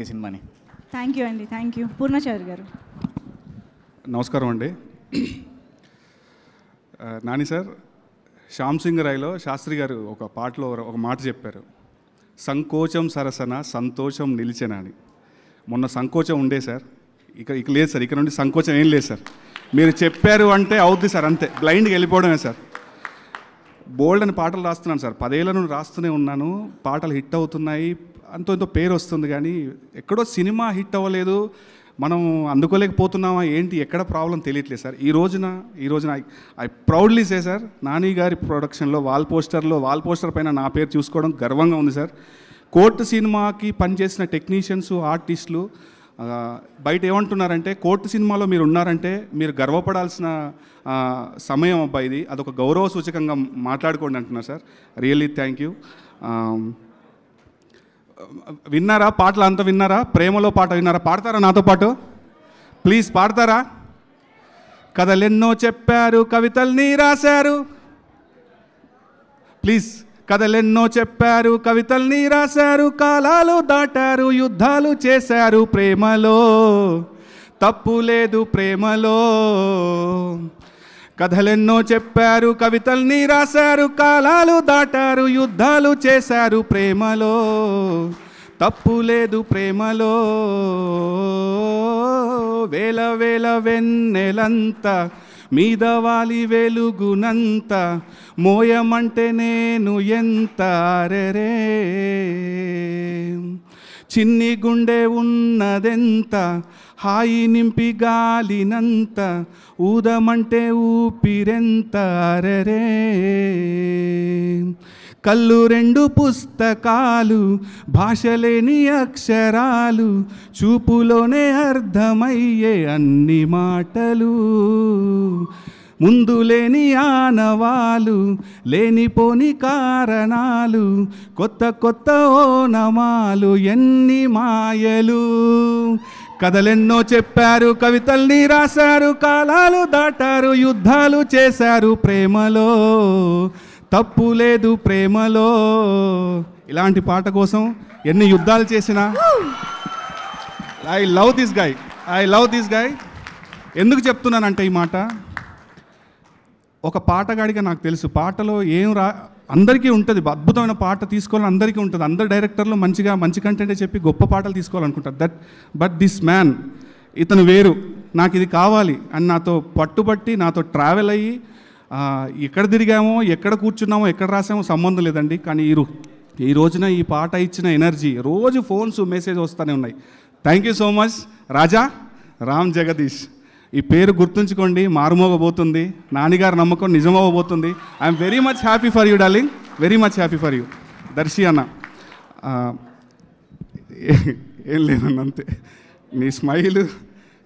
ఈ సినిమాని. Thank you అండి, థ్యాంక్ యూ. పూర్ణచారి గారు. నమస్కారం అండి. నాని సార్, శ్యామ్ సింగ్ రాయ్లో శాస్త్రి గారు ఒక పాటలో ఒక మాట చెప్పారు, సంకోచం సరసన సంతోషం నిలిచెన అని. మొన్న సంకోచం ఉండే సార్, ఇక లేదు సార్, ఇక్కడ నుండి సంకోచం ఏం లేదు సార్. మీరు చెప్పారు అంటే అవుద్ది సార్, అంతే, బ్లైండ్గా వెళ్ళిపోవడమే సార్. బోల్డ్ అని పాటలు రాస్తున్నాను సార్, 10 ఏళ్ళ నుండి రాస్తూనే ఉన్నాను, పాటలు హిట్ అవుతున్నాయి, అంతో ఎంతో పేరు వస్తుంది, కానీ ఎక్కడో సినిమా హిట్ అవ్వలేదు, మనం అందుకోలేకపోతున్నామా ఏంటి, ఎక్కడ ప్రాబ్లం తెలియట్లేదు సార్. ఈ రోజున I proudly say sir, Nani గారి ప్రొడక్షన్లో వాల్ పోస్టర్ పైన నా పేరు చూసుకోవడం గర్వంగా ఉంది సార్. కోర్టు సినిమాకి పనిచేసిన టెక్నీషియన్స్, ఆర్టిస్టులు బయట ఏమంటున్నారంటే, కోర్టు సినిమాలో మీరు ఉన్నారంటే మీరు గర్వపడాల్సిన సమయం అబ్బాయి ఇది, అదొక గౌరవ సూచకంగా మాట్లాడుకోండి అంటున్నారు సార్. Really thank you. విన్నారా పాటలు అంతా విన్నారా? ప్రేమలో పాట విన్నారా? పాడతారా నాతో పాటు? ప్లీజ్ పాడతారా? కథలెన్నో చెప్పారు, కవితల్ని రాశారు, ప్లీజ్. కథలెన్నో చెప్పారు, కవితల్ని రాశారు, కాలాలు దాటారు, యుద్ధాలు చేశారు, ప్రేమలో తప్పు లేదు ప్రేమలో. కథలెన్నో చెప్పారు, కవితల్ని రాశారు, కాలాలు దాటారు, యుద్ధాలు చేశారు, ప్రేమలో తప్పు లేదు ప్రేమలో. వేల వేల వెన్నెలంత మీద వాలి వెలుగునంత, మోయమంటే నేను ఎంత అరెరే. చిన్ని గుండె ఉన్నదెంత, హాయి నింపి గాలినంత, ఊదమంటే ఊపిరెంత అరెరే. కళ్ళు 2 పుస్తకాలు, భాషలేని అక్షరాలు, చూపులోనే అర్థమయ్యే అన్ని మాటలు, ముందు లేని ఆనవాలు, లేనిపోని కారణాలు, కొత్త కొత్త ఓనమాలు, ఎన్ని మాయలు. కథలెన్నో చెప్పారు, కవితల్ని రాశారు, కాలాలు దాటారు, యుద్ధాలు చేశారు, ప్రేమలో తప్పు లేదు ప్రేమలో. ఇలాంటి పాట కోసం ఎన్ని యుద్ధాలు చేసినా ఐ లవ్ దిస్ గాయ్. ఎందుకు చెప్తున్నానంటే ఈ మాట, ఒక పాటగాడిగా నాకు తెలుసు, పాటలో ఏం అందరికీ ఉంటుంది, అద్భుతమైన పాట తీసుకోవాలని అందరికీ ఉంటుంది, అందరు డైరెక్టర్లు మంచి కంటెంటే చెప్పి గొప్ప పాటలు తీసుకోవాలనుకుంటారు. బట్ దిస్ మ్యాన్, ఇతను వేరు, నాకు ఇది కావాలి అని నాతో పట్టుబట్టి నాతో ట్రావెల్ అయ్యి, ఎక్కడ తిరిగామో, ఎక్కడ కూర్చున్నామో, ఎక్కడ రాసామో సంబంధం లేదండి, కానీ ఈ రోజున ఈ పాట ఇచ్చిన ఎనర్జీ, రోజు ఫోన్స్ మెసేజ్ వస్తూనే ఉన్నాయి. Thank you so much Raja Ram Jagadish. ఈ పేరు గుర్తుంచుకోండి, మారుమోగబోతుంది, నాన్నగారి నమ్మకం నిజమవ్వబోతుంది. I'm very much happy for you darling, very much happy for you. Darshi అన్న, ఏం లేదన్న, అంతే, నీ స్మైల్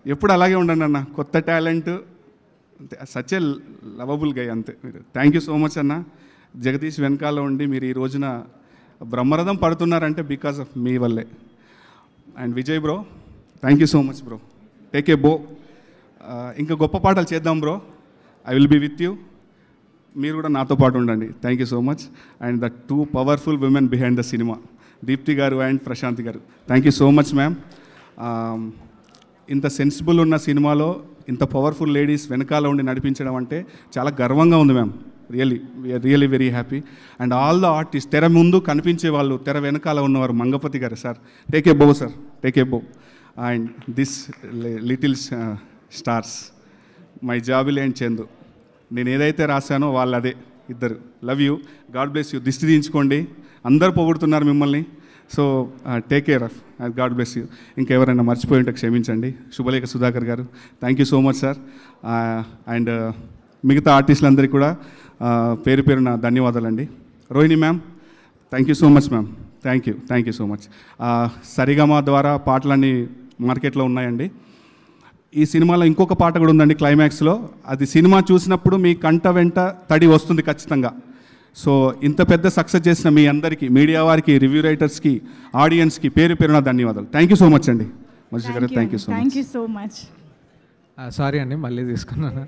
ఎప్పుడు అలాగే ఉండండి అన్న, కొత్త టాలెంట్, అంతే, సచ్ ఏ లవబుల్ గై, అంతే. మీరు థ్యాంక్ యూ సో మచ్ అన్న. జగదీష్ వెనకాల ఉండి మీరు ఈ రోజున బ్రహ్మరథం పడుతున్నారంటే బికాస్ ఆఫ్ మీ వల్లే. And Vijay bro, thank you so much bro, take a bow. ఇంకా గొప్ప పాటలు చేద్దాం బ్రో, I will be with you, మీరు కూడా నాతో పాటు ఉండండి. Thank you so much. And the 2 powerful women behind the cinema, Deepthi garu and Prashanti garu, thank you so much ma'am. ఇంత సెన్సిబుల్ ఉన్న సినిమాలో ఇంత పవర్ఫుల్ లేడీస్ వెనకాల ఉండి నడిపించడం అంటే చాలా గర్వంగా ఉంది ma'am. Really very happy. And all the artist, తెర ముందు కనిపించే వాళ్ళు, తెర వెనకాల ఉన్నవారు, మంగపతి గారు సార్, టేక్ ఏ బో sir, take a bow. And this little stars, my Jabili and Chandu, నేను ఏదైతే రాశానో వాళ్ళు అదే, ఇద్దరు. Love you, god bless you. దిష్టి దించుకోండి, అందరు పొగుడుతున్నారు మిమ్మల్ని, so take care of, god bless you. ఇంకెవరైనా మర్చిపోయి ఉంటే క్షమించండి. శుభలేఖ సుధాకర్ గారు, thank you so much sir. And మిగతా ఆర్టిస్టులందరికీ కూడా పేరు పేరున ధన్యవాదాలండి. Rohini ma'am, thank you so much ma'am, thank you so much. Saregama ద్వారా పాటలన్నీ మార్కెట్లో ఉన్నాయండి. ఈ సినిమాలో ఇంకొక పాట కూడా ఉందండి క్లైమాక్స్లో, అది సినిమా చూసినప్పుడు మీ కంట వెంట తడి వస్తుంది ఖచ్చితంగా. సో ఇంత పెద్ద సక్సెస్ చేసిన మీ అందరికీ, మీడియా వారికి, రివ్యూ రైటర్స్కి, ఆడియన్స్కి పేరు పేరున ధన్యవాదాలు. థ్యాంక్ యూ సో మచ్ అండి. మనిషి గారు, thank you so much. So much. Sorry అండి, మళ్ళీ తీసుకున్నాను.